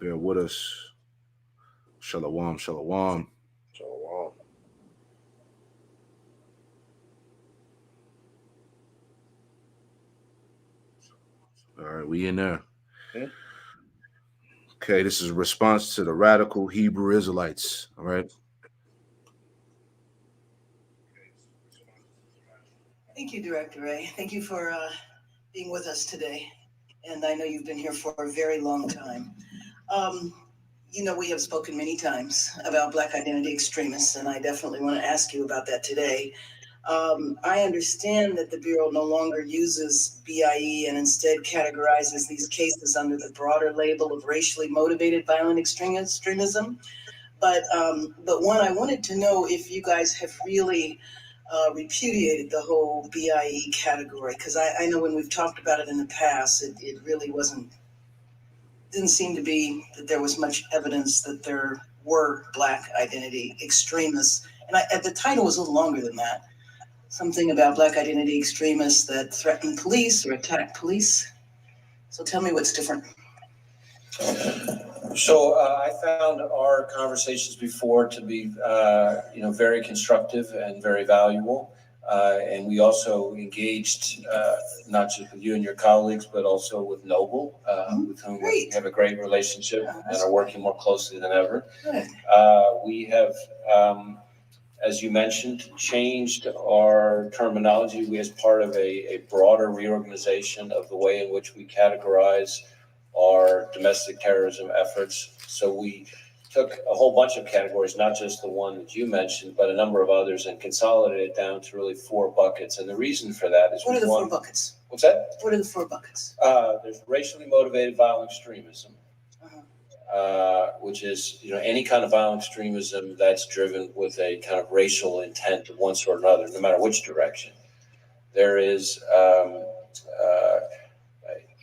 Bear with us. Shalom, shalom. So, All right, we in there. hmm? Okay, this is a response to the radical Hebrew Israelites. All right. Thank you, Director Ray. Thank you for being with us today. And I know you've been here for a very long time. Um, we have spoken many times about Black identity extremists, and I definitely want to ask you about that today. I understand that the Bureau no longer uses BIE and instead categorizes these cases under the broader label of racially motivated violent extremism. But one, I wanted to know if you guys have really repudiated the whole BIE category, because I know when we've talked about it in the past, it really didn't seem to be that there was much evidence that there were Black identity extremists. And the title was a little longer than that. Something about Black identity extremists that threaten police or attack police. So tell me what's different. So I found our conversations before to be, very constructive and very valuable. And we also engaged not just with you and your colleagues, but also with Noble, with whom we have a great relationship and are working more closely than ever. Good. We have, as you mentioned, changed our terminology. We, as part of a broader reorganization of the way in which we categorize our domestic terrorism efforts. So we took a whole bunch of categories, not just the one that you mentioned, but a number of others, and consolidated it down to really 4 buckets. And the reason for that is— What are the 4 buckets? What's that? What are the 4 buckets? There's racially motivated violent extremism, which is any kind of violent extremism that's driven with a kind of racial intent of one sort or another, no matter which direction. There is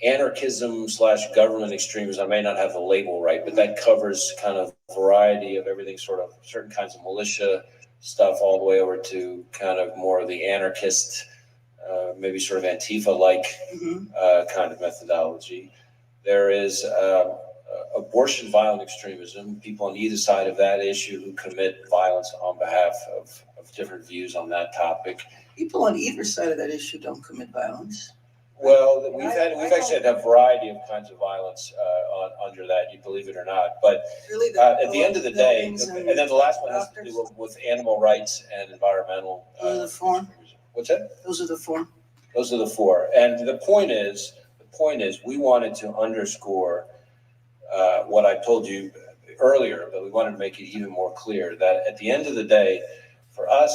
anarchism/government extremism. I may not have the label right, but that covers kind of variety of everything, sort of certain kinds of militia stuff, all the way over to kind of more of the anarchist, maybe sort of Antifa-like kind of methodology. There is abortion violent extremism, people on either side of that issue who commit violence on behalf of different views on that topic. People on either side of that issue don't commit violence. Well, we've actually had a variety of kinds of violence under that, you believe it or not. But really, at the end of the day, and then the last one has to do with animal rights and environmental. Those are the 4. What's that? Those are the 4. Those are the 4. And the point is, we wanted to underscore what I told you earlier, but we wanted to make it even more clear that at the end of the day, for us,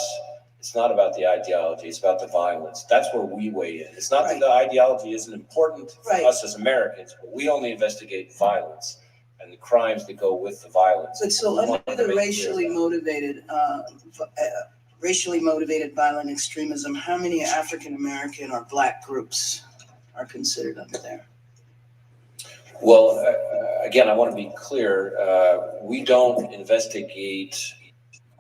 it's not about the ideology, it's about the violence. That's where we weigh in. It's not that the ideology isn't important for us as Americans, but we only investigate violence and the crimes that go with the violence. But so under the racially motivated violent extremism, how many African American or Black groups are considered under there? Well, again, I want to be clear. We don't investigate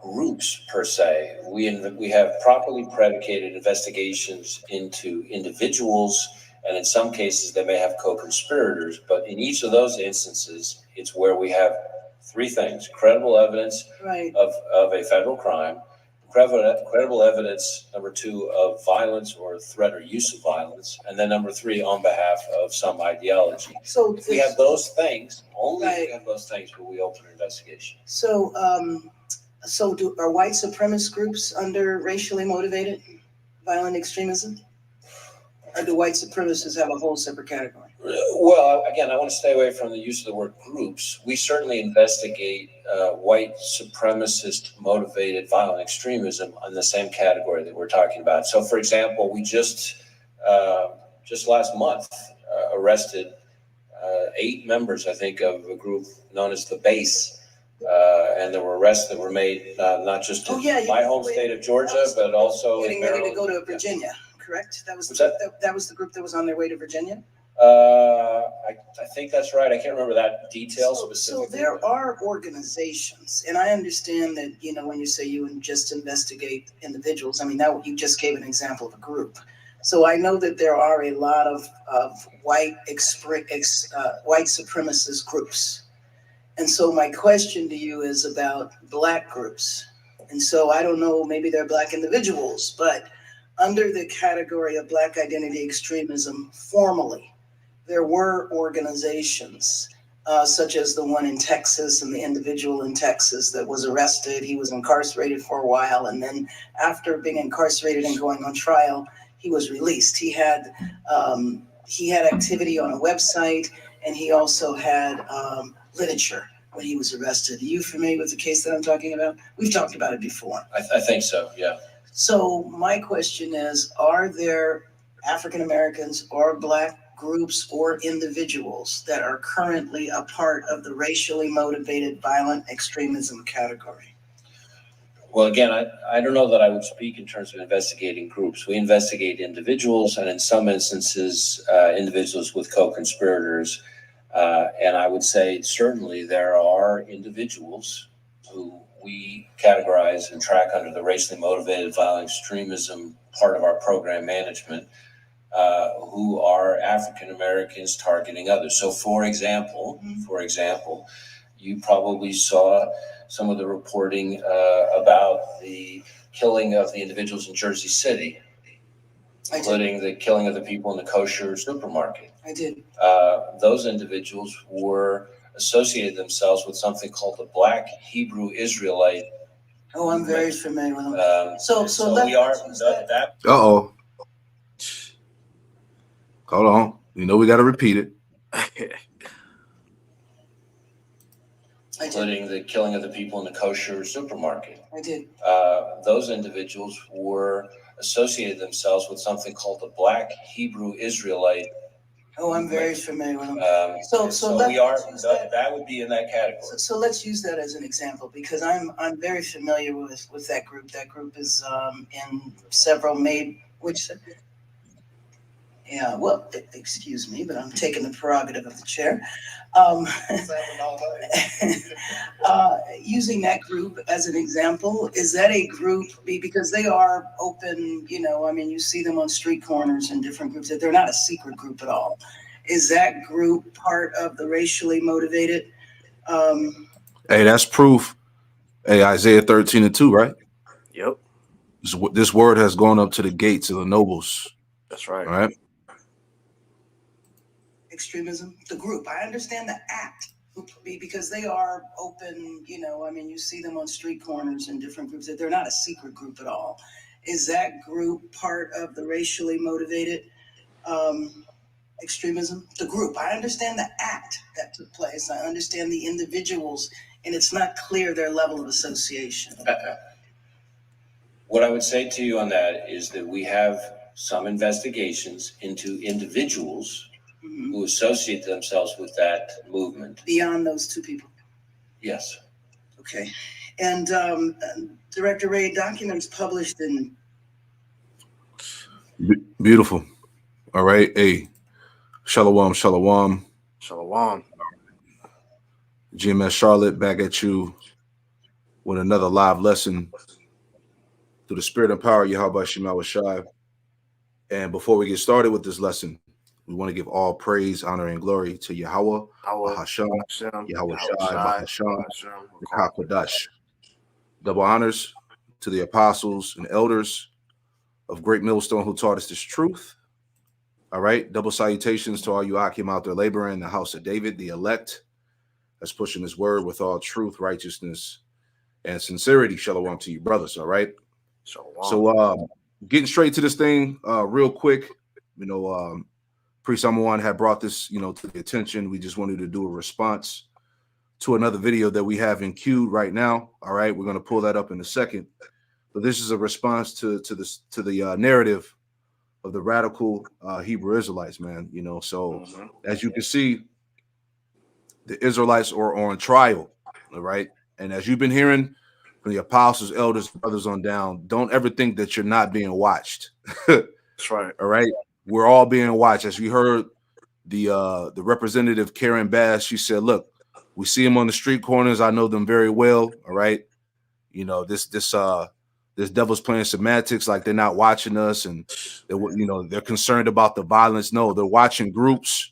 groups per se. We have properly predicated investigations into individuals, and in some cases they may have co-conspirators, but in each of those instances, it's where we have 3 things: credible evidence of a federal crime, credible evidence, number 2, of violence or threat or use of violence, and then number 3, on behalf of some ideology. So if we have those things, only if we have those things will we open an investigation. So are white supremacist groups under racially motivated violent extremism? Or do white supremacists have a whole separate category? Well, again, I want to stay away from the use of the word groups. We certainly investigate white supremacist motivated violent extremism in the same category that we're talking about. So, for example, we just last month arrested 8 members, I think, of a group known as the Base. And there were arrests that were made not just in my home state of Georgia, but also getting ready to go to Virginia, correct? That was the group that was on their way to Virginia? I think that's right. I can't remember that detail specifically. So there are organizations, and I understand that, when you say you just investigate individuals, I mean, that you just gave an example of a group. So I know that there are a lot of white supremacist groups. And so my question to you is about Black groups. And so I don't know, maybe they're Black individuals, but under the category of Black identity extremism, formally, there were organizations such as the one in Texas and the individual in Texas that was arrested. He was incarcerated for a while, and then after being incarcerated and going on trial, he was released. He had activity on a website, and he also had literature when he was arrested. Are you familiar with the case that I'm talking about? We've talked about it before. I think so, yeah. So my question is, are there African Americans or Black groups or individuals that are currently a part of the racially motivated violent extremism category? Well, again, I don't know that I would speak in terms of investigating groups. We investigate individuals, and in some instances, individuals with co-conspirators. And I would say certainly there are individuals who we categorize and track under the racially motivated violent extremism part of our program management, who are African Americans targeting others. So, for example, you probably saw some of the reporting about the killing of the individuals in Jersey City, including the killing of the people in the kosher supermarket. I did. Those individuals were associated themselves with something called the Black Hebrew Israelite. Oh, I'm very familiar with them. Uh-oh. Hold on. You know we got to repeat it. Including the killing of the people in the kosher supermarket. I did. Those individuals were associated themselves with something called the Black Hebrew Israelite. Oh, I'm very familiar with them. That would be in that category. So let's use that as an example, because I'm very familiar with that group. That group is in several yeah, well, excuse me, but I'm taking the prerogative of the chair. Using that group as an example, is that a group, because they are open, you see them on street corners in different groups, that they're not a secret group at all. Is that group part of the racially motivated? Hey, that's proof. Hey, Isaiah 13:2, right? Yep. This word has gone up to the gates of the nobles. That's right. All right. Extremism, the group. I understand the act, because they are open, you see them on street corners in different groups, that they're not a secret group at all. Is that group part of the racially motivated extremism? The group. I understand the act that took place. I understand the individuals, and it's not clear their level of association. What I would say to you on that is that we have some investigations into individuals who associate themselves with that movement. Beyond those two people? Yes. Okay. And Director Ray, documents published in... Beautiful. All right. Hey, shalom, shalom. Shalom. GMS Charlotte back at you with another live lesson through the spirit and power of Yahweh Shema Shai. And before we get started with this lesson, we want to give all praise, honor, and glory to Yahweh, Hashem, Yahweh Shai, Hashem, Kodash. Double honors to the apostles and elders of Great Millstone who taught us this truth. All right. Double salutations to all you Akim out there laboring in the house of David, the elect, that's pushing his word with all truth, righteousness, and sincerity. Shalom to you, brothers. All right. Shalom. So getting straight to this thing real quick, Priest Amawan had brought this, to the attention. We just wanted to do a response to another video that we have in queue right now. All right, we're going to pull that up in a second. But this is a response to the narrative of the radical Hebrew Israelites, man. So as you can see, the Israelites are on trial. All right, and as you've been hearing from the apostles, elders, brothers on down, don't ever think that you're not being watched. That's right. All right. We're all being watched. As we heard the representative Karen Bass, she said, look, we see them on the street corners. I know them very well. All right. This devil's playing semantics like they're not watching us and they're concerned about the violence. No, they're watching groups.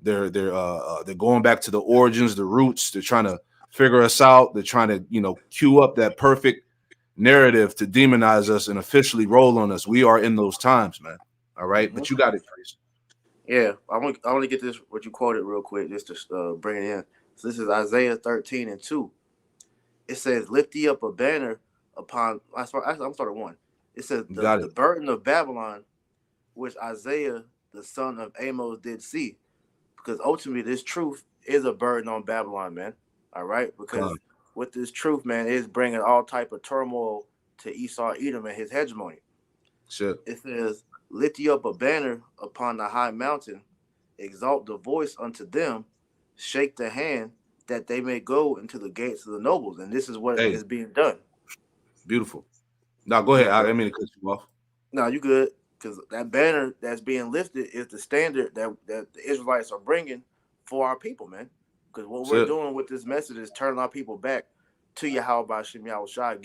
They're going back to the origins, the roots. They're trying to figure us out. They're trying to, cue up that perfect narrative to demonize us and officially roll on us. We are in those times, man. All right. Mm-hmm. But you got it, Trace. Yeah, I want to get this what you quoted real quick just to bring it in. So this is Isaiah 13:2. It says, "Lift ye up a banner upon." I'm starting one. It says You got the it. burden of Babylon, which Isaiah the son of Amos did see, because ultimately this truth is a burden on Babylon, man. All right, because with this truth, man, it's bringing all type of turmoil to Esau, Edom, and his hegemony. Shit. It says, "Lift ye up a banner upon the high mountain, exalt the voice unto them, shake the hand, that they may go into the gates of the nobles." And this is what Hey, is being done. beautiful. Now go ahead. Yeah, I bro. didn't mean to cut you off. No, you good. Because that banner that's being lifted is the standard that the Israelites are bringing for our people, man. Because what we're Shit. doing with this message is turning our people back to Yahweh Shem Yahushua,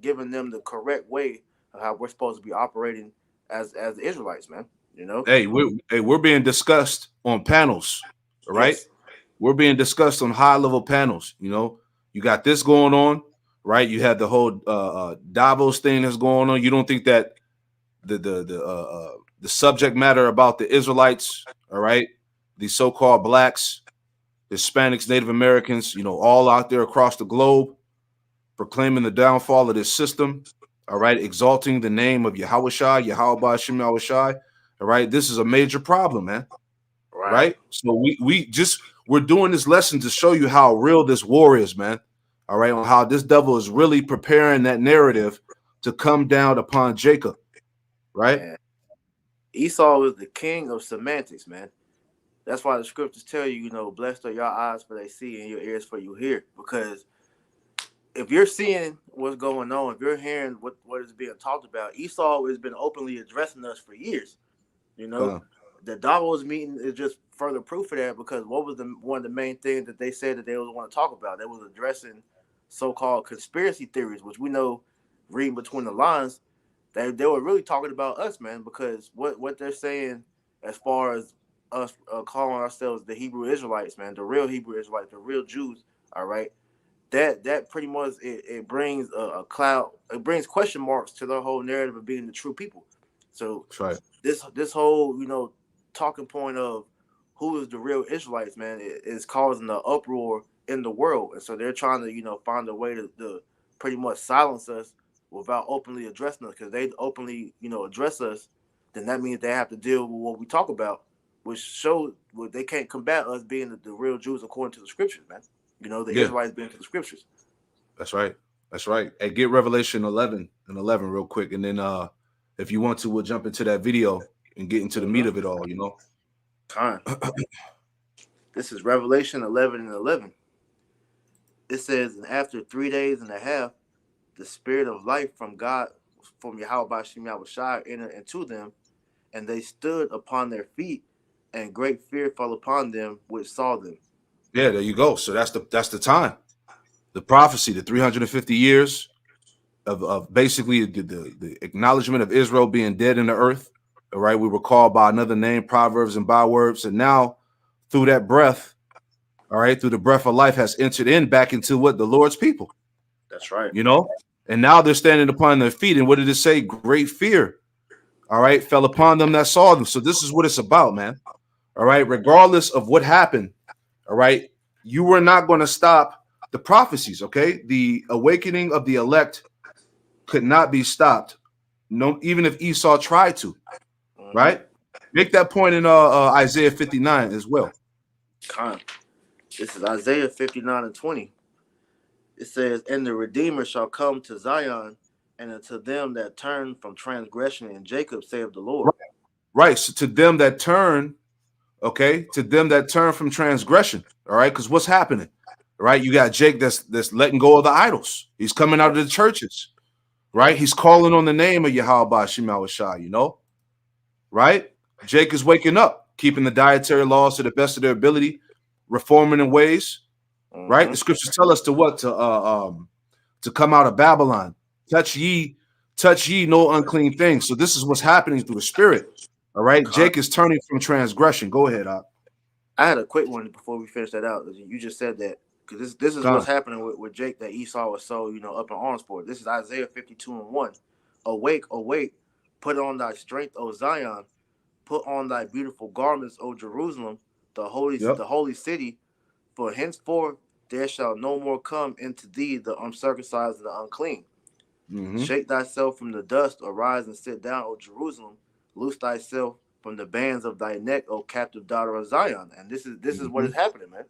giving them the correct way of how we're supposed to be operating as the Israelites, man. You know? We're being discussed on panels. All right. Yes. We're being discussed on high level panels. You got this going on, right? You had the whole Davos thing that's going on. You don't think that the subject matter about the Israelites, all right, the so-called blacks, Hispanics, Native Americans, all out there across the globe proclaiming the downfall of this system, all right, exalting the name of Yahushua, Yahweh Shem Yahushua, all right, this is a major problem, man, Right. right? So we're doing this lesson to show you how real this war is, man, all right, on how this devil is really preparing that narrative to come down upon Jacob, right? Man. Esau is the king of semantics, man. That's why the scriptures tell you, blessed are your eyes for they see and your ears for you hear. Because if you're seeing what's going on, if you're hearing what is being talked about, Esau has been openly addressing us for years. You know, Come. the Davos meeting is just further proof of that, because what was one of the main things that they said that they was want to talk about? They was addressing so-called conspiracy theories, which we know, reading between the lines, they were really talking about us, man, because what they're saying as far as us calling ourselves the Hebrew Israelites, man, the real Hebrew Israelites, the real Jews, all right, that pretty much it brings a cloud, it brings question marks to the whole narrative of being the true people. So That's right. this whole talking point of who is the real Israelites, man, is causing the uproar in the world, and so they're trying to find a way to pretty much silence us without openly addressing us, because they openly address us, then that means they have to deal with what we talk about, which shows they can't combat us being the real Jews according to the scriptures, man. The Yeah, Israelites being to the scriptures. that's right. That's right. Hey, get Revelation 11 and 11 real quick, and then if you want to, we'll jump into that video and get into the meat of it all. Time. This is Revelation 11:11. It says, "And after 3 days and a half, the spirit of life from God, from Yahweh Shem Yahushua, entered into them, and they stood upon their feet, and great fear fell upon them which saw them." Yeah, there you go. So that's the time, the prophecy, the 350 years of basically the acknowledgement of Israel being dead in the earth. All right, we were called by another name, proverbs and bywords, and now through that breath, all right, through the breath of life has entered in back into what the Lord's people, That's right. and now they're standing upon their feet. And what did it say? Great fear, all right, fell upon them that saw them. So this is what it's about, man. All right, regardless of what happened, all right, you were not going to stop the prophecies. Okay, the awakening of the elect could not be stopped. No, even if Esau tried to, right? Make that point in Isaiah 59 as well. Con. This is Isaiah 59:20. It says, "And the Redeemer shall come to Zion, and unto them that turn from transgression in Jacob, saith the Lord." Right. So to them that turn, okay, to them that turn from transgression. All right, because what's happening? Right, you got Jake that's letting go of the idols. He's coming out of the churches. Right, he's calling on the name of Yahweh Shema Shai, right? Jake is waking up, keeping the dietary laws to the best of their ability, reforming in ways, right? The scriptures tell us to what? To come out of Babylon. Touch ye no unclean thing. So this is what's happening through the spirit. All right. Jake is turning from transgression. Go ahead, Op. I had a quick one before we finish that out. You just said that because this is what's happening with Jake, that Esau was so up in arms for. This is Isaiah 52:1. Awake, awake, put on thy strength, O Zion, put on thy beautiful garments, O Jerusalem, the holy city. For henceforth there shall no more come into thee the uncircumcised and the unclean. Shake thyself from the dust, arise and sit down, O Jerusalem. Loose thyself from the bands of thy neck, O captive daughter of Zion. And this is what is happening, man.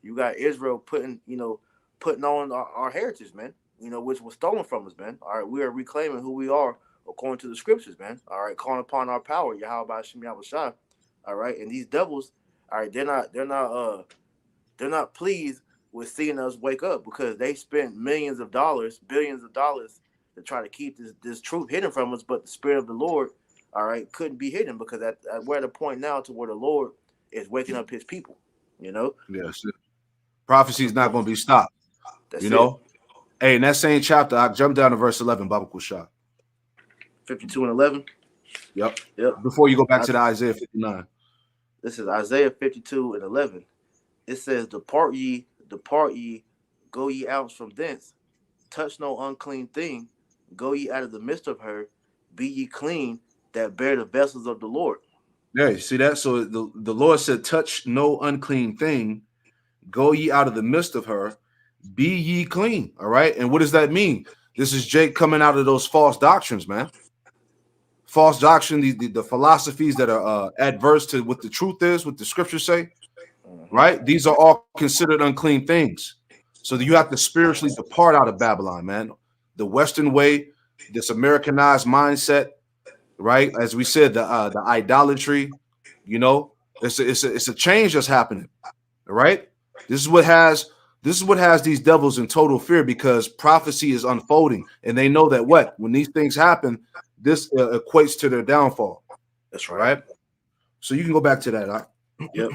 You got Israel putting on our heritage, man. Which was stolen from us, man. All right, we are reclaiming who we are according to the scriptures, man. All right, calling upon our power, Yahweh Shem Yahushua. All right, and these devils, all right, they're not pleased with seeing us wake up, because they spent millions of dollars, billions of dollars to try to keep this truth hidden from us. But the Spirit of the Lord, all right, couldn't be hidden, because we're at a point now to where the Lord is waking up his people, Yes. Prophecy is not going to be stopped. That's it. Hey, in that same chapter, I jumped down to verse 11, Baba Kushah. 52:11. Yep. Before you go back to the Isaiah 59. This is Isaiah 52:11. It says, depart ye, go ye out from thence. Touch no unclean thing. Go ye out of the midst of her. Be ye clean that bear the vessels of the Lord. Yeah, you see that? So the Lord said, touch no unclean thing. Go ye out of the midst of her. Be ye clean. All right. And what does that mean? This is Jake coming out of those false doctrines, man. False doctrine, the philosophies that are adverse to what the truth is, what the scriptures say. Right? These are all considered unclean things. So you have to spiritually depart out of Babylon, man. The Western way, this Americanized mindset, right? As we said, the idolatry, it's a change that's happening. All right. This is what has these devils in total fear, because prophecy is unfolding, and they know that when these things happen, this equates to their downfall. That's right. So you can go back to that. Yep.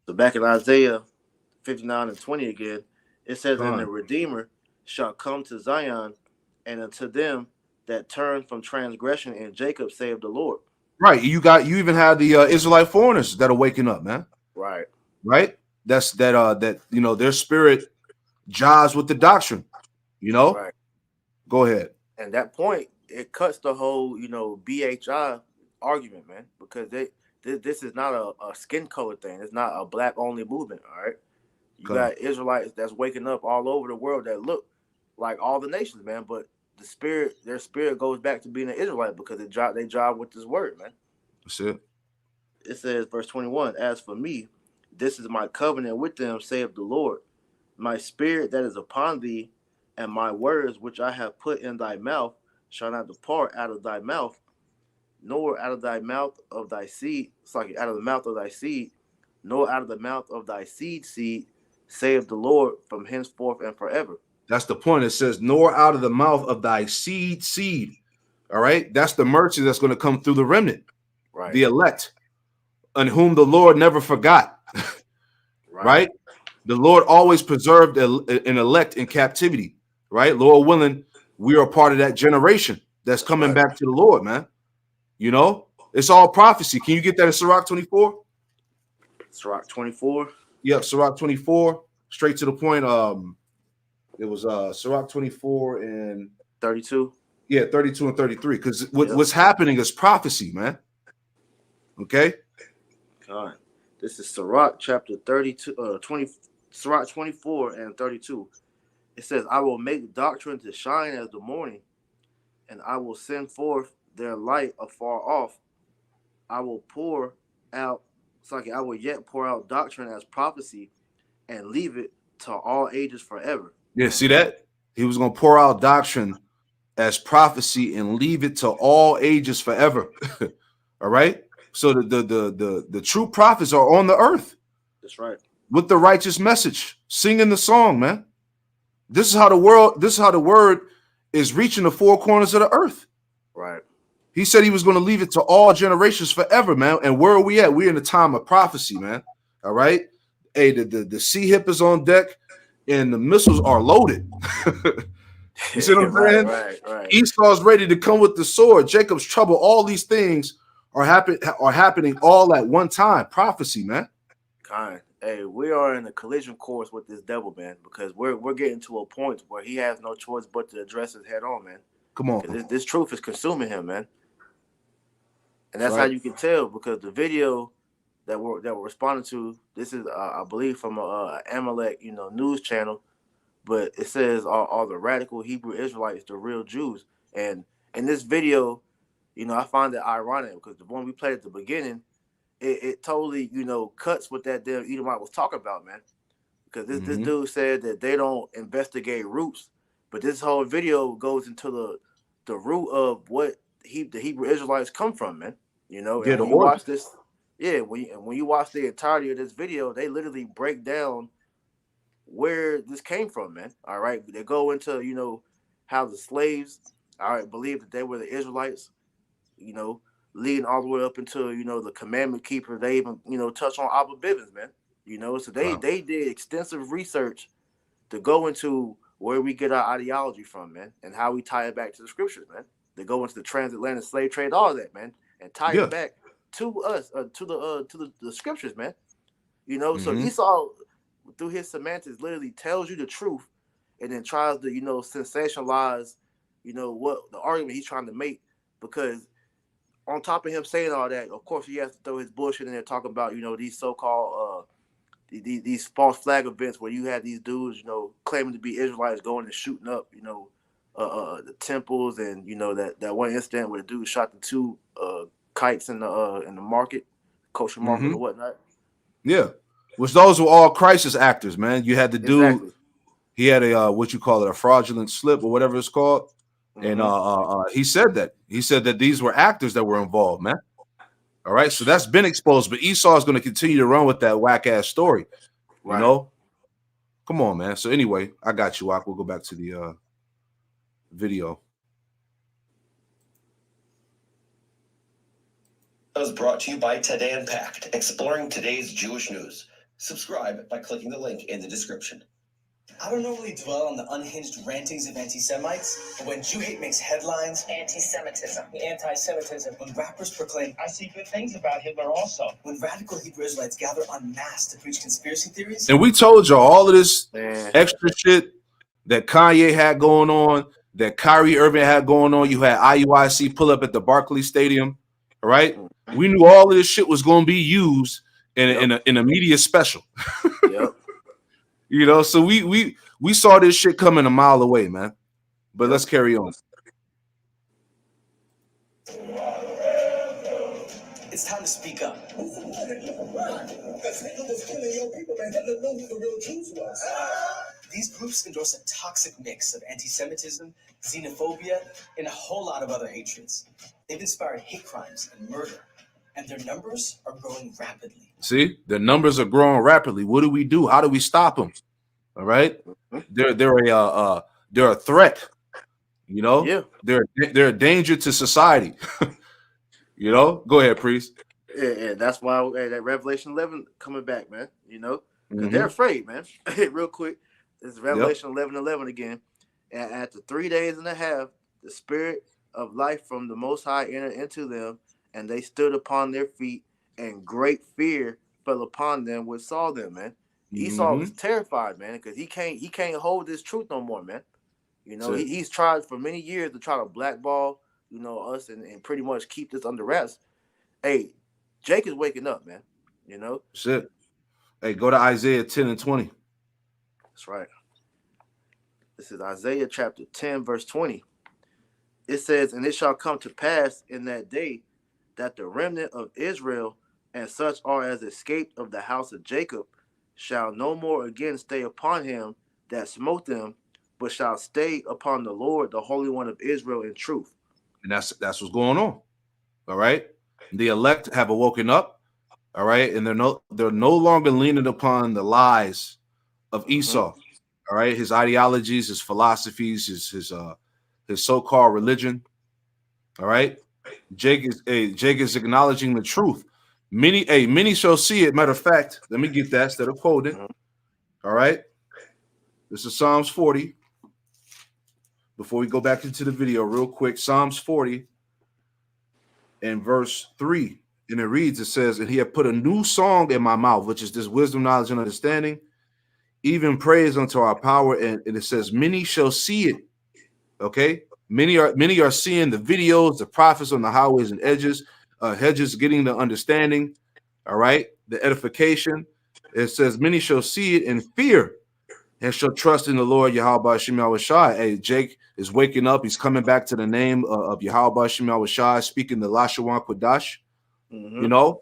So back in Isaiah 59:20 again, it says, and the Redeemer shall come to Zion, and unto them that turn from transgression in Jacob, save the Lord. Right. You even have the Israelite foreigners that are waking up, man. Right. That's their spirit jives with the doctrine. Right. Go ahead. And that point, it cuts the whole BHI argument, man, because this is not a skin color thing. It's not a black only movement. All right. You got Israelites that's waking up all over the world that look like all the nations, man. But their spirit goes back to being an Israelite, because they drive with this word, man. That's it. It says, verse 21, as for me, this is my covenant with them, saith the Lord. My spirit that is upon thee, and my words which I have put in thy mouth shall not depart out of thy mouth, nor out of thy mouth of thy seed, out of the mouth of thy seed, nor out of the mouth of thy seed, saith the Lord, from henceforth and forever. That's the point. It says, nor out of the mouth of thy seed. All right. That's the mercy that's going to come through the remnant, right? The elect, on whom the Lord never forgot. Right? The Lord always preserved an elect in captivity. Right? Lord willing, we are part of that generation that's coming back to the Lord, man. It's all prophecy. Can you get that in Sirach 24? Sirach 24. Yep, Sirach 24. Straight to the point. It was Sirach 24 and 32. Yeah, 32 and 33. Because what's happening is prophecy, man. Okay. God, this is Sirach chapter 32, Sirach 24 and 32. It says, I will make doctrine to shine as the morning, and I will send forth their light afar off. I will I will yet pour out doctrine as prophecy, and leave it to all ages forever. Yeah, see that? He was going to pour out doctrine as prophecy and leave it to all ages forever. All right? So the true prophets are on the earth. That's right. With the righteous message, singing the song, man. This is how the word is reaching the four corners of the earth. Right. He said he was going to leave it to all generations forever, man. And where are we at? We're in the time of prophecy, man. All right. Hey, the sea hip is on deck and the missiles are loaded. You see what I'm saying? Right. Esau's ready to come with the sword. Jacob's trouble. All these things are happening all at one time. Prophecy, man. Kind. Hey, we are in a collision course with this devil, man, because we're getting to a point where he has no choice but to address it head on, man. Come on. Because this truth is consuming him, man. And That's that's how right. you can tell, because the video that we're responding to, this is I believe from a Amalek, news channel, but it says all the radical Hebrew Israelites, the real Jews. And in this video, I find it ironic because the one we played at the beginning, it totally, cuts what that damn Edomite was talking about, man. Because this dude said that they don't investigate roots, but this whole video goes into the root of what the Hebrew Israelites come from, man. Yeah, And the when you origin. watch this, yeah, when you watch the entirety of this video, they literally break down where this came from, man. All right, they go into how the slaves, all right, believe that they were the Israelites, you know, leading all the way up into the commandment keeper. They even touch on Abba Bivens, man. So they Wow. they did extensive research to go into where we get our ideology from, man, and how we tie it back to the scriptures, man. They go into the transatlantic slave trade, all of that, man, and tie Yeah. it back to us, to the scriptures, man. So Mm-hmm. Esau, through his semantics, literally tells you the truth, and then tries to sensationalize, what the argument he's trying to make, because on top of him saying all that, of course, he has to throw his bullshit in there talking about these so-called these false flag events where you had these dudes claiming to be Israelites going and shooting up the temples, and that one incident where the dude shot the two kites in the market, kosher market Mm-hmm. or whatnot. Yeah. Which those were all crisis actors, man. You had the dude, Exactly. he had a what you call it, a fraudulent slip or whatever it's called. And Mm-hmm. he said that these were actors that were involved, man. All right. So that's been exposed. But Esau is going to continue to run with that whack ass story. You Right. know? Come on, man. So anyway, I got you. We'll go back to the video. That was brought to you by Today Unpacked, exploring today's Jewish news. Subscribe by clicking the link in the description. I don't normally dwell on the unhinged rantings of anti-Semites, but when Jew hate makes headlines, anti-Semitism, when rappers proclaim, I see good things about Hitler also, when radical Hebrew Israelites gather en masse to preach conspiracy theories, And we told you all of this Man. extra shit that Kanye had going on, that Kyrie Irving had going on. You had IUIC pull up at the Barclays Stadium, right? We knew all of this shit was going to be used in a media special. Yep. So we saw this shit coming a mile away, man. But let's carry on. it's time to speak up. These groups endorse a toxic mix of anti-Semitism, xenophobia, and a whole lot of other hatreds. They've inspired hate crimes and murder, and their numbers are growing rapidly. See, the numbers are growing rapidly. What do we do? How do we stop them? All right, they're a threat. Yeah. They're a danger to society. Go ahead, priest. Yeah, that's why that Revelation 11 coming back, man. Because they're Mm-hmm. afraid, man. Real quick, this is Yep. Revelation 11:11 again. And after 3 days and a half, the spirit of life from the Most High entered into them, and they stood upon their feet, and great fear fell upon them which saw them, man. Esau was terrified, man, because he can't hold this truth no more, man. He's tried for many years to try to blackball, us and pretty much keep this under wraps. Hey, Jake is waking up, man. That's it. Hey, go to Isaiah 10 and 20. That's right. This is Isaiah chapter 10, verse 20. It says, and it shall come to pass in that day that the remnant of Israel and such are as escaped of the house of Jacob shall no more again stay upon him that smote them, but shall stay upon the Lord, the Holy One of Israel, in truth. And that's what's going on. All right. The elect have awoken up. All right. And they're no longer leaning upon the lies of Esau. All right. His ideologies, his philosophies, his so-called religion. All right. Jake is acknowledging the truth. Many shall see it. Matter of fact, let me get that instead of quoting. All right. This is Psalms 40. Before we go back into the video, real quick, Psalms 40 and verse 3. And it reads, it says, and he had put a new song in my mouth, which is this wisdom, knowledge, and understanding, even praise unto our power. And it says, many shall see it. Okay. Many are seeing the videos, the prophets on the highways and hedges, getting the understanding. All right. The edification. It says, many shall see it in fear and shall trust in the Lord Yahweh Shem Yahushai. Hey, Jake is waking up. He's coming back to the name of Yahweh Shem Yahushai, speaking the Lashawan Kodash, you know,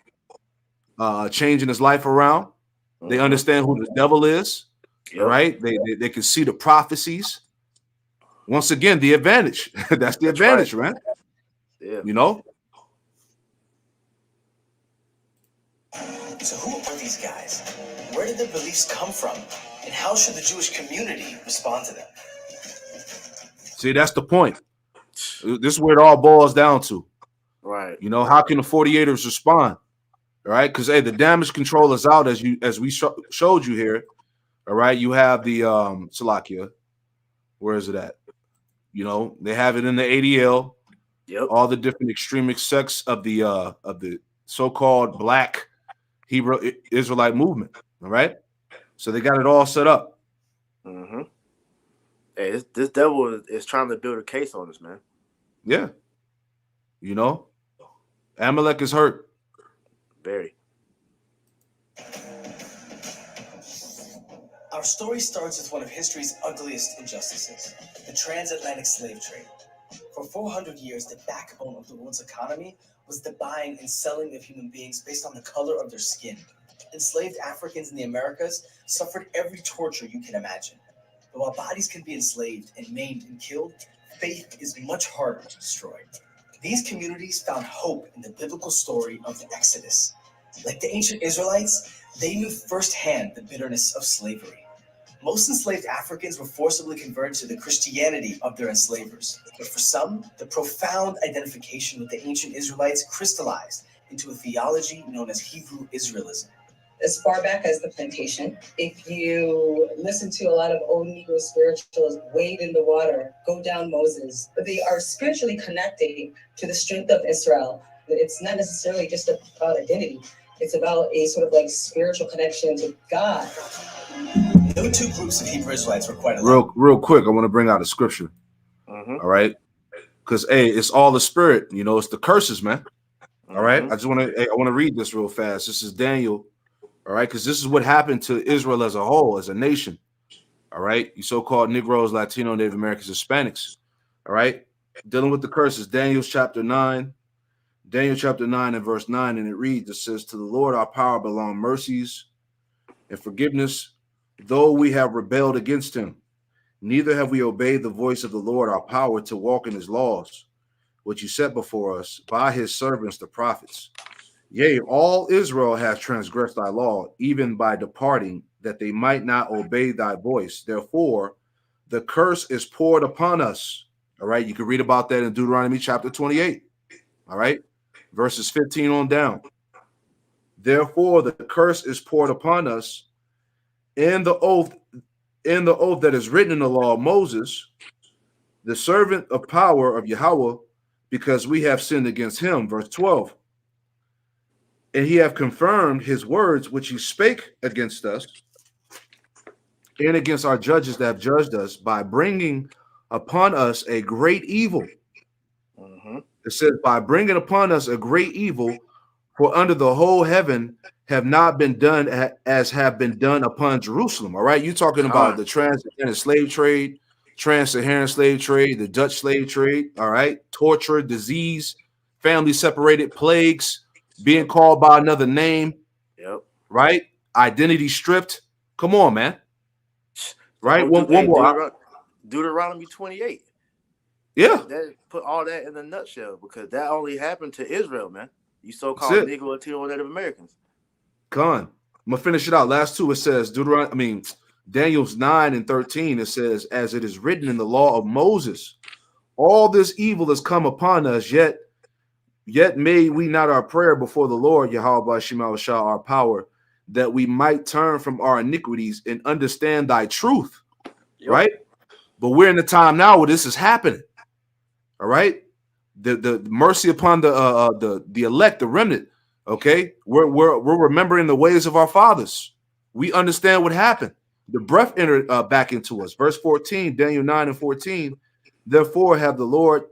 changing his life around. They understand who the devil is. All right. They can see the prophecies. Once again, the advantage. That's the advantage, right? Yeah. You know? So who are these guys? Where did their beliefs come from? And how should the Jewish community respond to them? See, that's the point. This is where it all boils down to. Right. You know, how can the 48ers respond? All right, because hey, the damage control is out as we showed you here. All right, you have the Salakia. Where is it at? You know, they have it in the ADL. Yep. All the different extremist sects of the so-called Black Hebrew Israelite movement. All right, so they got it all set up. Hey, this devil is trying to build a case on us, man. Yeah. You know, Amalek is hurt. Very. Our story starts with one of history's ugliest injustices, the transatlantic slave trade. For 400 years, the backbone of the world's economy was the buying and selling of human beings based on the color of their skin. Enslaved Africans in the Americas suffered every torture you can imagine. But while bodies can be enslaved and maimed and killed, faith is much harder to destroy. These communities found hope in the biblical story of the Exodus. Like the ancient Israelites, they knew firsthand the bitterness of slavery. Most enslaved Africans were forcibly converted to the Christianity of their enslavers. But for some, the profound identification with the ancient Israelites crystallized into a theology known as Hebrew Israelism. As far back as the plantation, if you listen to a lot of old Negro spirituals, wade in the water, go down Moses, but they are spiritually connecting to the strength of Israel. It's not necessarily just about identity. It's about a sort of like spiritual connection to God. No two groups of Hebrew Israelites were quite alike. Real quick, I want to bring out a scripture. All right, because hey, it's all the spirit. You know, it's the curses, man. All right, I want to read this real fast. This is Daniel. All right, because this is what happened to Israel as a whole, as a nation. All right, you so-called Negroes, Latino, Native Americans, Hispanics. All right, dealing with the curses. Daniel chapter 9 and verse 9, and it reads, it says, to the Lord our power belong mercies and forgiveness, though we have rebelled against him. Neither have we obeyed the voice of the Lord our power to walk in his laws, which he set before us by his servants the prophets. Yea, all Israel hath transgressed thy law, even by departing, that they might not obey thy voice. Therefore, the curse is poured upon us. All right, you can read about that in Deuteronomy chapter 28. All right, verses 15 on down. Therefore, the curse is poured upon us in the oath that is written in the law of Moses, the servant of power of Yahweh, because we have sinned against him. Verse 12. And he hath confirmed his words which he spake against us and against our judges that have judged us, by bringing upon us a great evil. It says, by bringing upon us a great evil, for under the whole heaven have not been done as have been done upon Jerusalem. All right, you're talking about the transatlantic slave trade, trans-Saharan slave trade, the Dutch slave trade. All right, torture, disease, family separated, plagues, being called by another name. Yep. Right, identity stripped. Come on, man. Right, one more. Deuteronomy 28. Yeah, that put all that in a nutshell, because that only happened to Israel, man. You so-called Negro, Latino, Native Americans. Con, I'm gonna finish it out. Last two, it says Daniel's 9 and 13. It says, as it is written in the law of Moses, all this evil has come upon us, yet made we not our prayer before the Lord, Yahweh Shema Shah, our power, that we might turn from our iniquities and understand thy truth. Yep. Right? But we're in the time now where this is happening. All right, the mercy upon the elect, the remnant. Okay, we're remembering the ways of our fathers. We understand what happened. The breath entered back into us. Verse 14, Daniel 9 and 14. Therefore have the Lord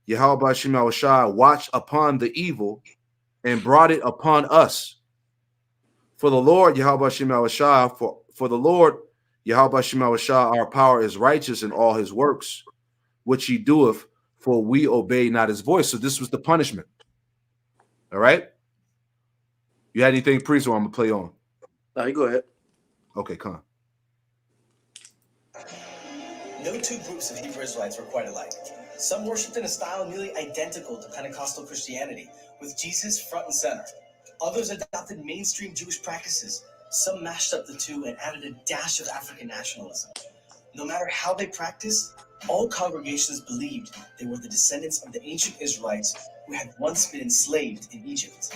Yahweh Shem Shai watched upon the evil and brought it upon us. For the Lord Yahweh Shem Shai, for the Lord Yahweh Shem Shai, our power is righteous in all his works, which he doeth, for we obey not his voice. So this was the punishment. All right. You had anything, priest, or I'm gonna play on? No, you go ahead. Okay, come on. No two groups of Hebrew Israelites were quite alike. Some worshipped in a style nearly identical to Pentecostal Christianity, with Jesus front and center. Others adopted mainstream Jewish practices. Some mashed up the two and added a dash of African nationalism. No matter how they practiced, all congregations believed they were the descendants of the ancient Israelites who had once been enslaved in Egypt.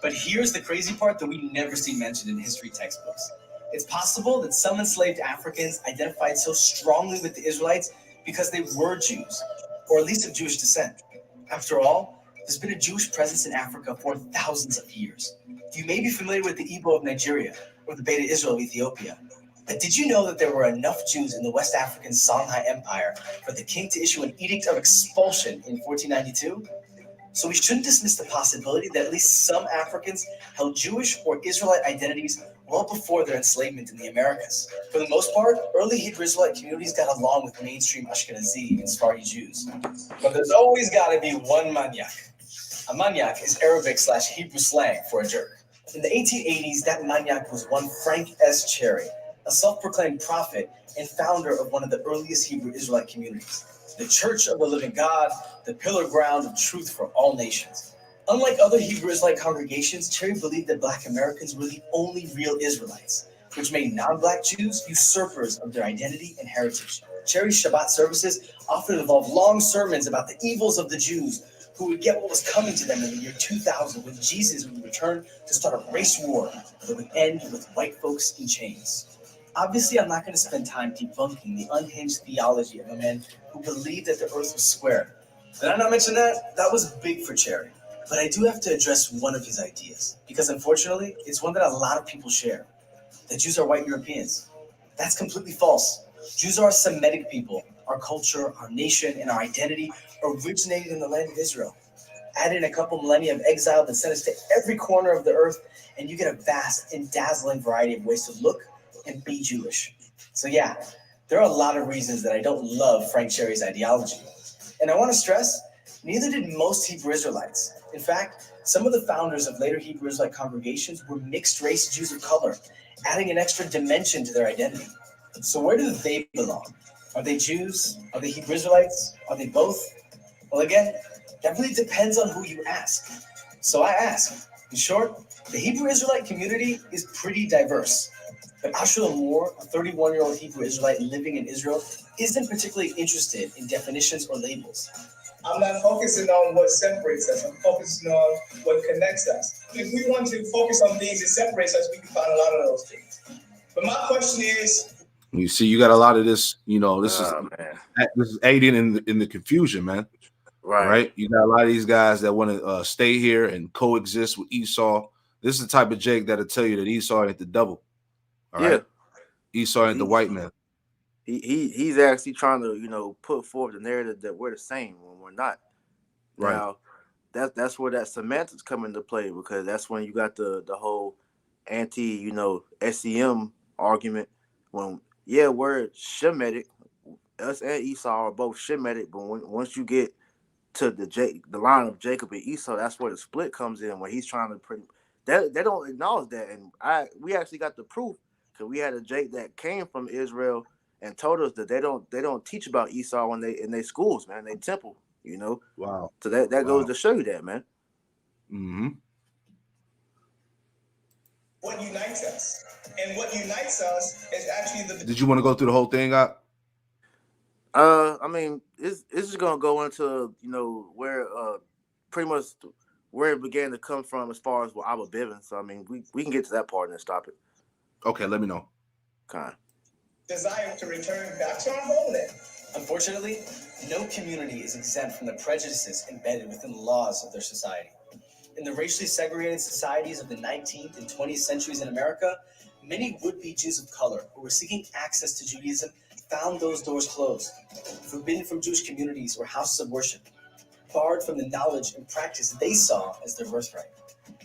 But here's the crazy part that we never see mentioned in history textbooks. It's possible that some enslaved Africans identified so strongly with the Israelites because they were Jews, or at least of Jewish descent. After all, there's been a Jewish presence in Africa for thousands of years. You may be familiar with the Igbo of Nigeria or the Beta Israel of Ethiopia. But did you know that there were enough Jews in the West African Songhai Empire for the king to issue an edict of expulsion in 1492? So we shouldn't dismiss the possibility that at least some Africans held Jewish or Israelite identities well before their enslavement in the Americas. For the most part, early Hebrew Israelite communities got along with mainstream Ashkenazi and Sephardi Jews. But there's always got to be one maniac. A maniac is Arabic/Hebrew slang for a jerk. In the 1880s, that maniac was one Frank S. Cherry, a self-proclaimed prophet and founder of one of the earliest Hebrew Israelite communities, the Church of the Living God, the pillar ground of truth for all nations. Unlike other Hebrew Israelite congregations, Cherry believed that Black Americans were the only real Israelites, which made non-Black Jews usurpers of their identity and heritage. Cherry's Shabbat services often involved long sermons about the evils of the Jews, who would get what was coming to them in the year 2000 when Jesus would return to start a race war that would end with white folks in chains. Obviously, I'm not going to spend time debunking the unhinged theology of a man who believed that the earth was square. Did I not mention that? That was big for Cherry. But I do have to address one of his ideas, because unfortunately, it's one that a lot of people share. That Jews are white Europeans. That's completely false. Jews are a Semitic people. Our culture, our nation, and our identity originated in the land of Israel. Add in a couple millennia of exile that sent us to every corner of the earth, and you get a vast and dazzling variety of ways to look and be Jewish. So yeah, there are a lot of reasons that I don't love Frank Cherry's ideology. And I want to stress, neither did most Hebrew Israelites. In fact, some of the founders of later Hebrew Israelite congregations were mixed-race Jews of color, adding an extra dimension to their identity. So where do they belong? Are they Jews? Are they Hebrew Israelites? Are they both? Well, again, that really depends on who you ask. So I ask, in short, the Hebrew Israelite community is pretty diverse. But Asher Moore, a 31-year-old Hebrew Israelite living in Israel, isn't particularly interested in definitions or labels. I'm not focusing on what separates us. I'm focusing on what connects us. If we want to focus on things that separates us, we can find a lot of those things. But my question is, You see, you got a lot of this. You know, this Man. is aiding in the confusion, man. Right? You got a lot of these guys that want to stay here and coexist with Esau. This is the type of Jake that'll tell you that Esau ain't the devil. All right, Esau ain't the white man. He's actually trying to put forth the narrative that we're the same when we're not. Right. Now, that's where that semantics come into play, because that's when you got the whole anti SEM argument. When we're Shemitic, us and Esau are both Shemitic, but once you get to the line of Jacob and Esau, that's where the split comes in. When he's trying to they don't acknowledge that, and we actually got the proof, because we had a Jake that came from Israel and told us that they don't teach about Esau in their schools, man, they temple, Wow. So that goes to show you that, man. Mm-hmm. What unites us? And what unites us is actually the... Did you want to go through the whole thing out? I mean, it's just gonna go into where pretty much where it began to come from as far as Abba Bivens. So I mean, we can get to that part and then stop it. Okay, let me know. Okay. Desire to return back to our homeland. Unfortunately, no community is exempt from the prejudices embedded within the laws of their society. In the racially segregated societies of the 19th and 20th centuries in America, many would-be Jews of color who were seeking access to Judaism found those doors closed, forbidden from Jewish communities or houses of worship, barred from the knowledge and practice they saw as their birthright.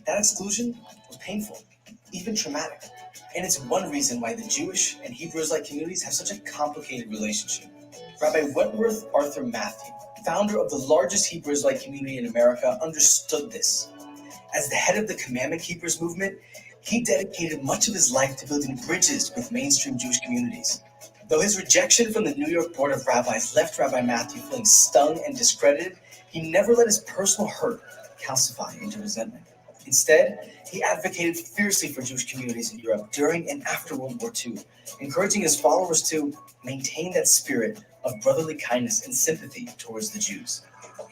That exclusion was painful, even traumatic, and it's one reason why the Jewish and Hebrew Israelite communities have such a complicated relationship. Rabbi Wentworth Arthur Matthew, founder of the largest Hebrew Israelite community in America, understood this. As the head of the Commandment Keepers movement, he dedicated much of his life to building bridges with mainstream Jewish communities. Though his rejection from the New York Board of Rabbis left Rabbi Matthew feeling stung and discredited, he never let his personal hurt calcify into resentment. Instead, he advocated fiercely for Jewish communities in Europe during and after World War II, encouraging his followers to maintain that spirit of brotherly kindness and sympathy towards the Jews.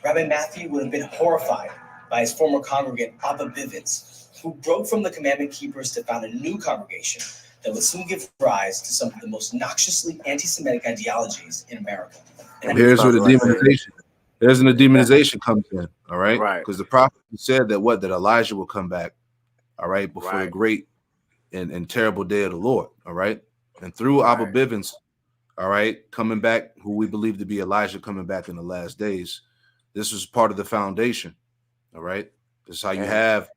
Rabbi Matthew would have been horrified by his former congregant Abba Bivens, who broke from the Commandment Keepers to found a new congregation that would soon give rise to some of the most noxiously anti-Semitic ideologies in America. And here's where the demonization. There's when the demonization comes in, all right? Right. Because the prophet said that Elijah will come back, all right, before the great and terrible day of the Lord, all right? And through Abba Bivens, all right, coming back, who we believe to be Elijah coming back in the last days, this was part of the foundation, all right? This is how you have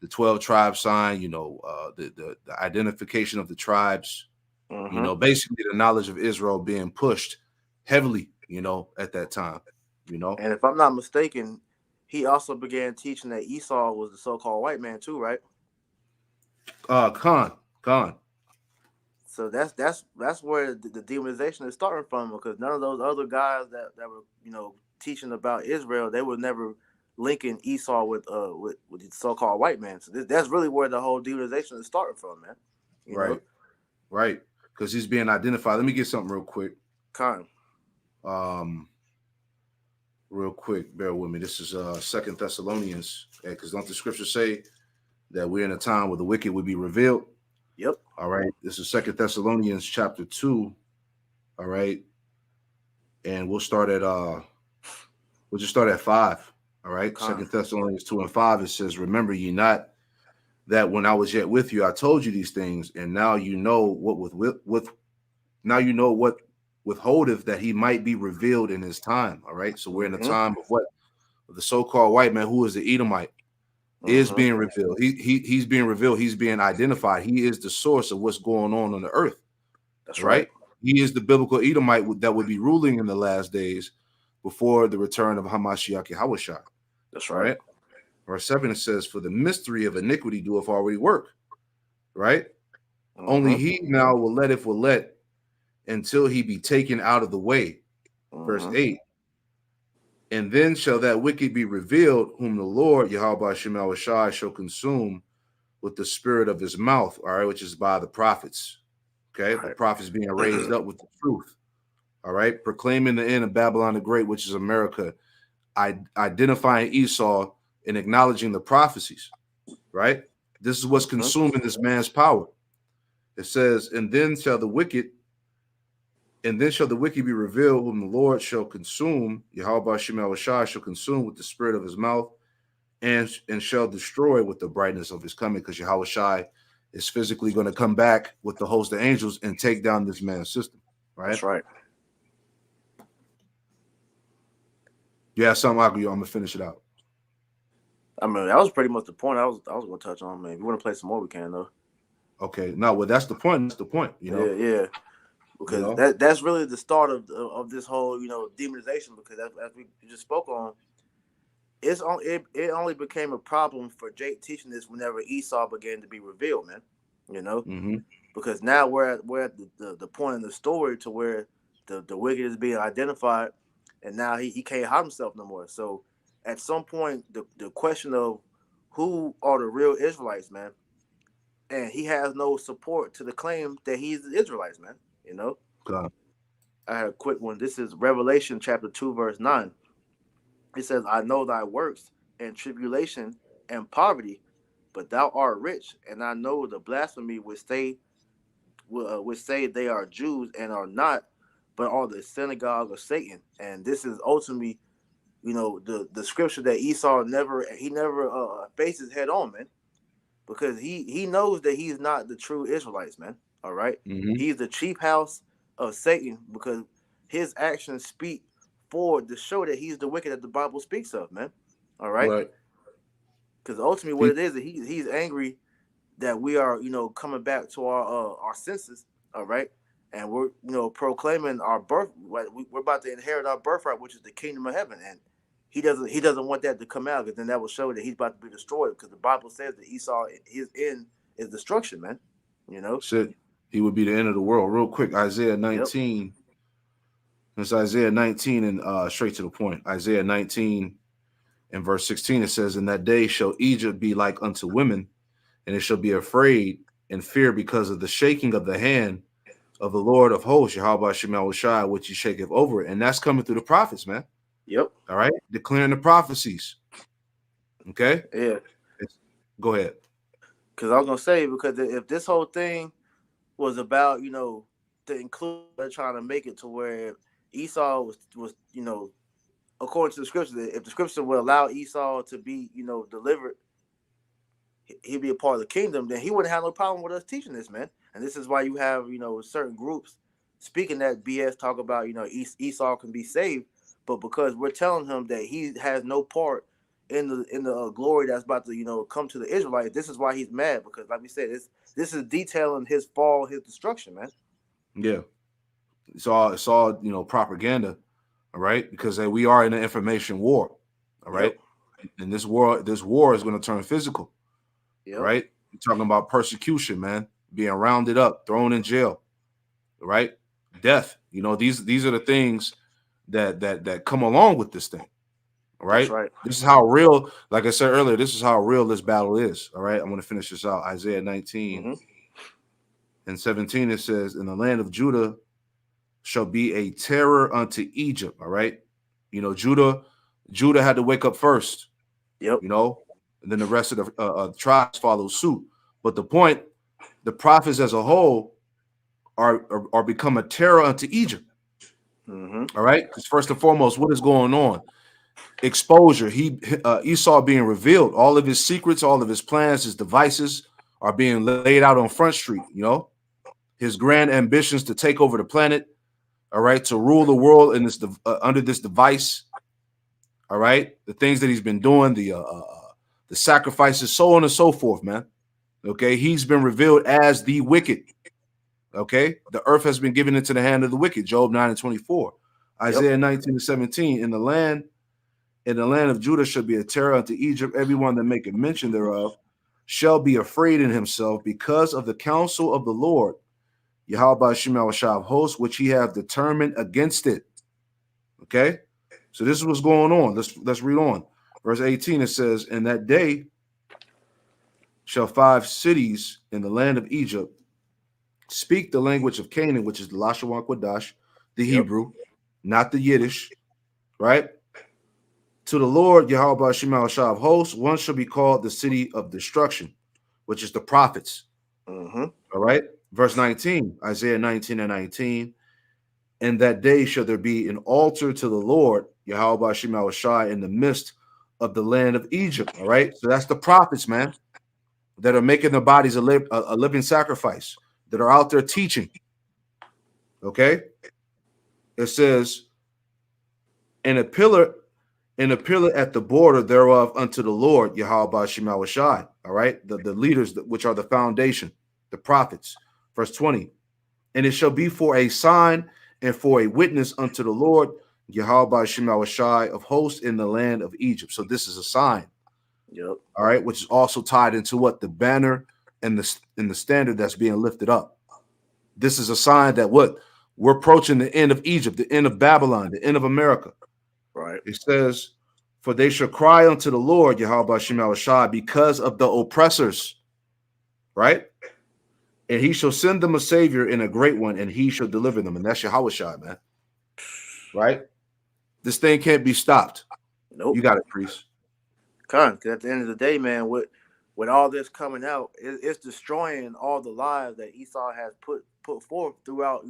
the 12 tribe sign, you know, the identification of the tribes, you know, basically the knowledge of Israel being pushed heavily, you know, at that time. You know, and if I'm not mistaken, he also began teaching that Esau was the so-called white man too, right? Khan. So that's where the demonization is starting from, because none of those other guys that were, you know, teaching about Israel, they were never linking Esau with the so-called white man. So that's really where the whole demonization is starting from, man. You know? Right, because he's being identified. Let me get something real quick. Khan. Real quick, bear with me. This is 2 Thessalonians, because don't the scripture say that we're in a time where the wicked will be revealed? Yep. All right. This is 2 Thessalonians chapter 2. All right. And we'll just start at 5. All right. 2 Thessalonians 2 and 5. It says, remember ye not that when I was yet with you, I told you these things, and now you know what withholdeth that he might be revealed in his time. All right. So we're in the time of what? Of the so-called white man, who is the Edomite, is being revealed. He's being revealed. He's being identified. He is the source of what's going on the earth. That's right. He is the biblical Edomite that would be ruling in the last days before the return of Hamashiach Yahushua. That's right. Verse 7, it says, for the mystery of iniquity doeth already work. Right? Only he now will let until he be taken out of the way. Verse 8. And then shall that wicked be revealed, whom the Lord, Yahweh Shemel Shai, shall consume with the spirit of his mouth, all right, which is by the prophets. Okay, the prophets being raised up with the truth. All right, proclaiming the end of Babylon the Great, which is America, identifying Esau and acknowledging the prophecies. Right? This is what's consuming this man's power. It says, and then shall the wicked be revealed, whom the Lord shall consume, Yahweh Shemel Shai shall consume with the spirit of his mouth, and shall destroy with the brightness of his coming, because Yahweh Shai is physically going to come back with the host of angels and take down this man's system. Right? That's right. Yeah, something I'm gonna finish it out. I mean, that was pretty much the point I was gonna touch on, man. If you want to play some more, we can though. Okay, no, well that's the point. That's the point, you know. Yeah. Because that's really the start of this whole, you know, demonization. Because as we just spoke on, it only became a problem for Jake teaching this whenever Esau began to be revealed, man. You know, because now we're at the point in the story to where the wicked is being identified, and now he can't hide himself no more. So at some point, the question of who are the real Israelites, man, and he has no support to the claim that he's the Israelites, man. You know, God. I had a quick one. This is Revelation chapter 2, verse 9. It says, I know thy works and tribulation and poverty, but thou art rich, and I know the blasphemy which say they are Jews and are not, but are the synagogue of Satan. And this is ultimately, the scripture that Esau never faced his head on, man, because he knows that he's not the true Israelites, man. All right, Mm-hmm. he's the chief house of Satan because his actions speak for to show that he's the wicked that the Bible speaks of, man. All right, Right. because ultimately what He, it is that he's angry that we are coming back to our senses. All right, and we're proclaiming our birth. We're about to inherit our birthright, which is the kingdom of heaven, and he doesn't want that to come out because then that will show that he's about to be destroyed because the Bible says that Esau his end is destruction, man. You know. said he would be the end of the world. Real quick, Isaiah Yep. 19. It's Isaiah 19 and straight to the point. Isaiah 19 and verse 16, it says, "In that day shall Egypt be like unto women, and it shall be afraid and fear because of the shaking of the hand of the Lord of hosts, Yahweh Shema Shai, which he shaketh over it." And that's coming through the prophets, man. Yep. All right. Declaring the prophecies. Okay. Yeah. Go ahead. Because I was gonna say because if this whole thing was about to include they're trying to make it to where Esau was according to the scripture, if the scripture would allow Esau to be, delivered, he'd be a part of the kingdom, then he wouldn't have no problem with us teaching this, man. And this is why you have, certain groups speaking that BS talk about, Esau can be saved, but because we're telling him that he has no part in the glory that's about to, come to the Israelites, this is why he's mad because, like we said, this is detailing his fall, his destruction, man. Yeah. It's all propaganda. All right. Because we are in an information war. All Yep. right. And this war is going to turn physical. All Yep. right. You're talking about persecution, man, being rounded up, thrown in jail, right? Death. These are the things that come along with this thing. All That's right. right. This is how real, like I said earlier, this is how real this battle is. All right. I'm going to finish this out. Isaiah 19 Mm-hmm. and 17, it says, "In the land of Judah shall be a terror unto Egypt." All right. Judah had to wake up first, Yep. and then the rest of the tribes follow suit. But the prophets as a whole are become a terror unto Egypt. Mm-hmm. All right. Because first and foremost, what is going on? Exposure. Esau being revealed. All of his secrets, all of his plans, his devices are being laid out on Front Street. His grand ambitions to take over the planet. All right, to rule the world in this under this device. All right, the things that he's been doing, the sacrifices, so on and so forth, man. Okay, he's been revealed as the wicked. Okay, the earth has been given into the hand of the wicked. Job 9 and 24. Yep. Isaiah 19 and 17. In the land of Judah shall be a terror unto Egypt. Everyone that maketh mention thereof shall be afraid in himself because of the counsel of the Lord, Yahweh Shema of hosts, which he hath determined against it. Okay, so this is what's going on. Let's read on. Verse 18, it says, "In that day shall 5 cities in the land of Egypt speak the language of Canaan," which is the Lashawan Quadash, the Yep. Hebrew, not the Yiddish, right? "To the Lord, Yahweh Shema of hosts, one shall be called the city of destruction," which is the prophets. Mm-hmm. All right. Verse 19, Isaiah 19 and 19. "In that day shall there be an altar to the Lord, Yahweh Shema Shai, in the midst of the land of Egypt." All right. So that's the prophets, man, that are making their bodies a living sacrifice, that are out there teaching. Okay. It says, "And a pillar at the border thereof unto the Lord, Yahweh Shema Shai." All right. The leaders, which are the foundation, the prophets. Verse 20. "And it shall be for a sign and for a witness unto the Lord, Yahweh Shema Shai of hosts in the land of Egypt." So this is a sign, Yep. all right, which is also tied into what? The banner and the standard that's being lifted up. This is a sign that what? We're approaching the end of Egypt, the end of Babylon, the end of America. Right. It says, "For they shall cry unto the Lord, Yahweh Shema Shai, because of the oppressors," right? "And he shall send them a savior and a great one, and he shall deliver them." And that's Yahweh Shai, man. Right? This thing can't be stopped. You Nope. got it, priest. Because at the end of the day, man, with all this coming out, it's destroying all the lives that Esau has put forth throughout,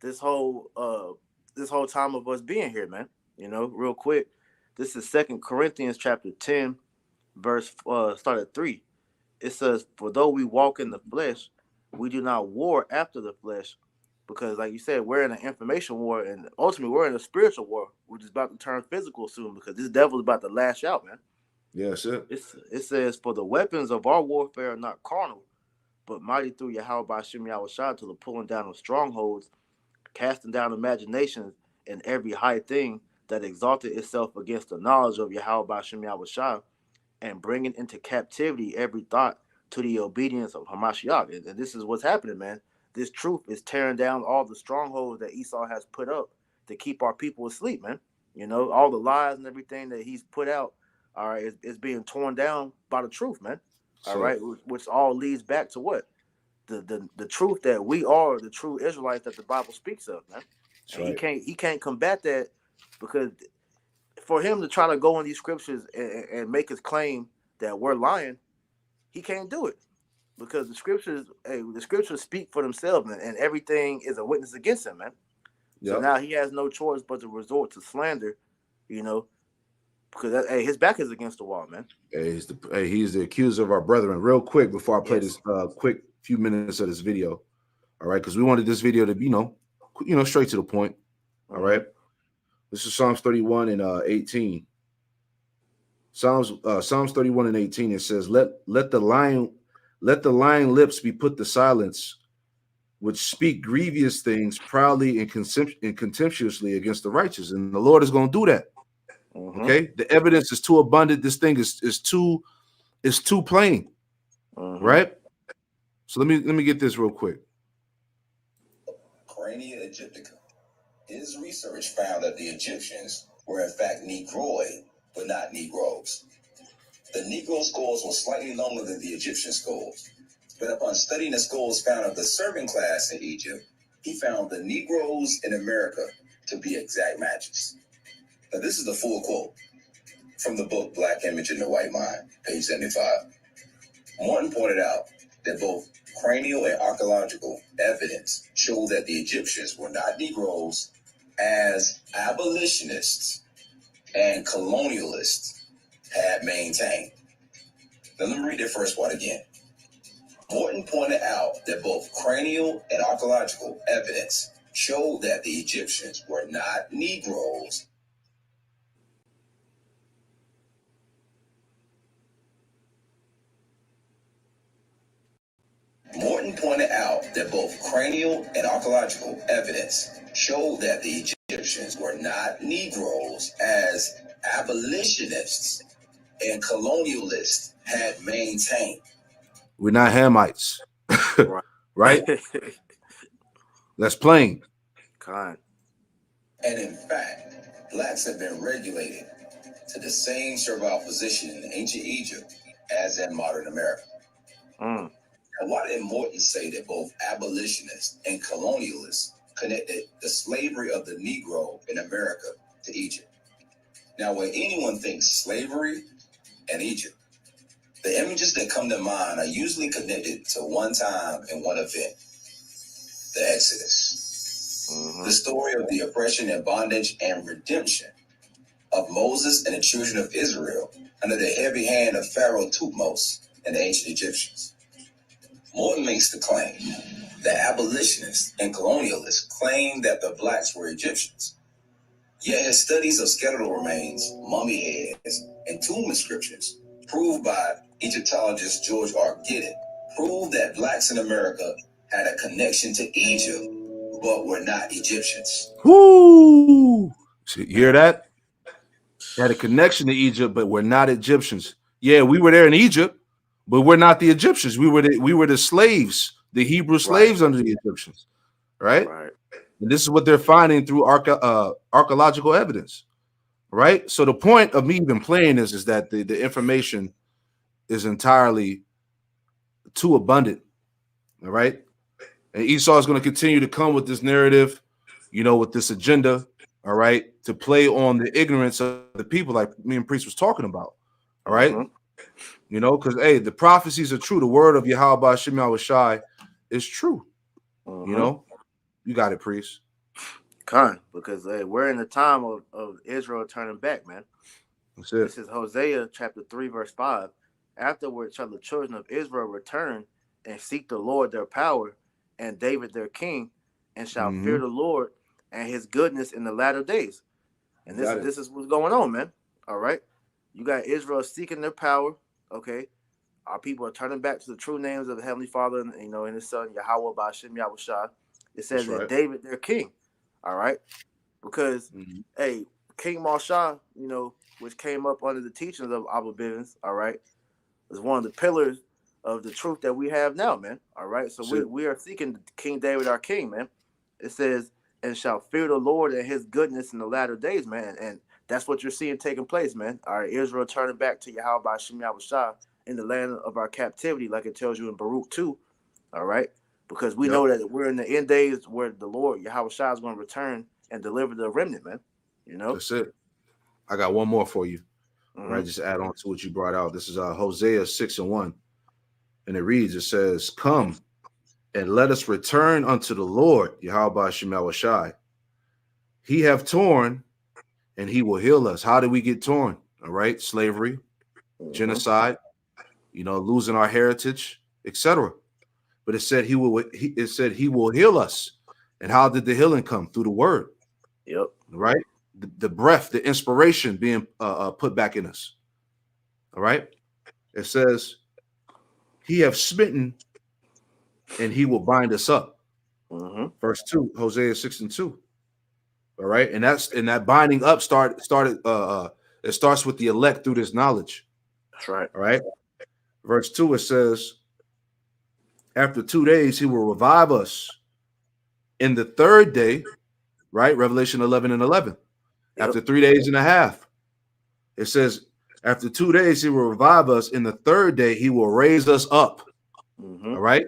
this whole time of us being here, man. Real quick. This is 2 Corinthians chapter 10, verse start at 3. It says, "For though we walk in the flesh, we do not war after the flesh." Because, like you said, we're in an information war, and ultimately we're in a spiritual war, which is about to turn physical soon because this devil is about to lash out, man. Yes, sir. It says, "For the weapons of our warfare are not carnal, but mighty through Yahweh by Shem Yahushua to the pulling down of strongholds, casting down imaginations and every high thing that exalted itself against the knowledge of Yahweh by Shem Yahushua, and bringing into captivity every thought to the obedience of Hamashiach." And this is what's happening, man. This truth is tearing down all the strongholds that Esau has put up to keep our people asleep, man. You know, all the lies and everything that he's put out, all right, is being torn down by the truth, man. All So right, which all leads back to what? The truth that we are the true Israelites that the Bible speaks of, man. that's And right. he can't combat that because for him to try to go in these scriptures and make his claim that we're lying, he can't do it because the scriptures speak for themselves, man, and everything is a witness against him, man. So Yep. now he has no choice but to resort to slander, you know, because his back is against the wall, man. He's the accuser of our brethren. Real quick before I play Yes. this quick few minutes of this video, all right, because we wanted this video to be straight to the point. All right, this is Psalms 31 and 18. Psalms 31 and 18. It says, let the lying lips be put to silence, which speak grievous things proudly and contemptuously against the righteous. And the Lord is going to do that. Okay, the evidence is too abundant. This thing is too plain, right? So let me get this real quick. Crania Egyptica. His research found that the Egyptians were in fact Negroid, but not Negroes. The Negro skulls were slightly longer than the Egyptian skulls, but upon studying the skulls found of the servant class in Egypt, he found the Negroes in America to be exact matches. Now this is the full quote from the book Black Image in the White Mind, page 75. Morton pointed out that both cranial and archaeological evidence showed that the Egyptians were not Negroes, as abolitionists and colonialists had maintained. Now let me read that first part again. Morton pointed out that both cranial and archaeological evidence showed that the Egyptians were not Negroes. Morton pointed out that both cranial and archaeological evidence showed that the Egyptians were not Negroes, as abolitionists and colonialists had maintained. We're not Hamites, right? That's plain. Kind. And in fact, blacks have been regulated to the same servile position in ancient Egypt as in modern America. And why did Morton say that both abolitionists and colonialists connected the slavery of the Negro in America to Egypt? Now, when anyone thinks slavery and Egypt, the images that come to mind are usually connected to one time and one event: the Exodus. The story of the oppression and bondage and redemption of Moses and the children of Israel under the heavy hand of Pharaoh Thutmose and the ancient Egyptians. Morton makes the claim that abolitionists and colonialists claim that the blacks were Egyptians. Yet his studies of skeletal remains, mummy heads, and tomb inscriptions, proved by Egyptologist George R. Giddett, prove that blacks in America had a connection to Egypt, but were not Egyptians. Whoo! You hear that? Had a connection to Egypt, but we're not Egyptians. Yeah, we were there in Egypt, but we're not the Egyptians. We were the slaves, the Hebrew slaves under the Egyptians, right? And this is what they're finding through archaeological evidence, right? So the point of me even playing this is that the information is entirely too abundant, all right? And Esau is going to continue to come with this narrative, with this agenda, all right, to play on the ignorance of the people, like me and Priest was talking about, all right? Because, hey, the prophecies are true. The word of Yahweh Shem Yahushai is true. You got it, Priest. Because we're in the time of Israel turning back, man. That's This it. is Hosea chapter 3, verse 5. Afterward shall the children of Israel return and seek the Lord their power and David their king, and shall Mm-hmm. fear the Lord and his goodness in the latter days. And You this got is it. this is what's going on, man. All right. You got Israel seeking their power. Okay. Our people are turning back to the true names of the Heavenly Father and and his son Yahweh Ba'Shem Yahushua. It That's says that right. David their king. All right. Because Mm-hmm. hey, King Marshaw, which came up under the teachings of Abba Bivens, all right, is one of the pillars of the truth that we have now, man. All right. So That's we, it. we are seeking King David our king, man. It says, and shall fear the Lord and his goodness in the latter days, man. And that's what you're seeing taking place, man. All right, Israel turning back to Yahweh by Shem Yahushua in the land of our captivity, like it tells you in Baruch 2. All right. Because we Yep. know that we're in the end days where the Lord, Yahweh Shah, is going to return and deliver the remnant, man. That's it. I got one more for you. All Mm-hmm. right, just add on to what you brought out. This is Hosea 6:1. And it reads, it says, come and let us return unto the Lord, Yahweh Shemel Shai. He have torn and he will heal us. How did we get torn? All right, slavery, Mm-hmm. genocide, losing our heritage, etc. But it said he will heal us. And how did the healing come? Through the word, Yep. right? The breath, the inspiration being put back in us. All right. It says, he have smitten and he will bind us up. Mm-hmm. Verse 2, Hosea 6:2. All right. And that binding up started it starts with the elect through this knowledge. That's right. All right. Verse 2, it says, after 2 days, he will revive us. In the third day, right? Revelation 11:11. Yep. After 3 days and a half, it says, after 2 days, he will revive us. In the third day, he will raise us up. Mm-hmm. All right.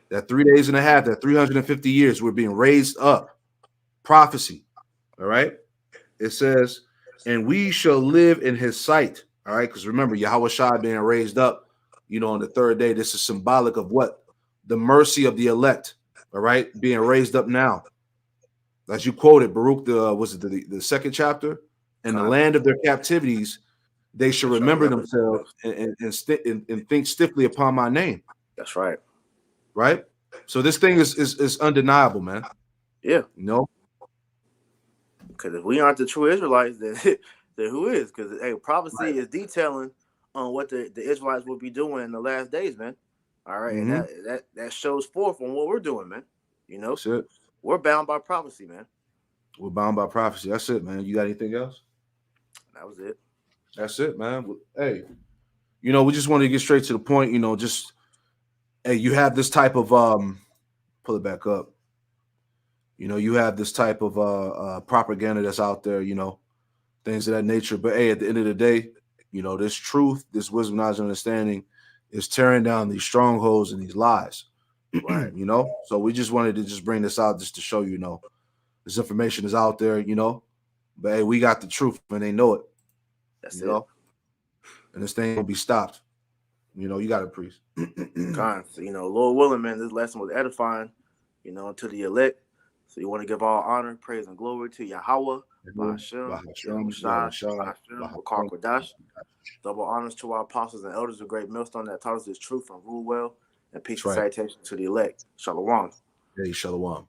That 3 days and a half, that 350 years, we're being raised up. Prophecy. All right. It says, and we shall live in his sight. All right. Because remember, Yahweh Shai being raised up, on the third day. This is symbolic of what? The mercy of the elect. All right. Being raised up now. As you quoted, Baruch, the second chapter? In the land of their captivities, they shall remember themselves and think stiffly upon my name. That's right. Right? So this thing is undeniable, man. Yeah. You Because if we aren't the true Israelites, then then who is? Because prophecy Right. is detailing on what the Israelites will be doing in the last days, man. All right, and Mm-hmm. that shows forth on what we're doing, man. That's it. We're bound by prophecy, man. We're bound by prophecy. That's it, man. You got anything else? That was it. That's it, man. Hey, we just want to get straight to the point. Just hey, you have this type of pull it back up. You have this type of propaganda that's out there. Things of that nature. But hey, at the end of the day, this truth, this wisdom, knowledge, and understanding is tearing down these strongholds and these lies. Right. So we just wanted to just bring this out just to show this information is out there. But hey, we got the truth and they know it. That's you it. know, and this thing will be stopped. You got it, priest. Kind. So, Lord willing, man, this lesson was edifying, to the elect. So you want to give all honor, praise, and glory to Yahweh, Ba'Shem, Yahushua, Ba'Shem, Bakar Kodash. Double honors to our apostles and elders of Great Millstone that taught us this truth and rule well. And peace That's and right. salutation to the elect. Shalom. Hey, shalom.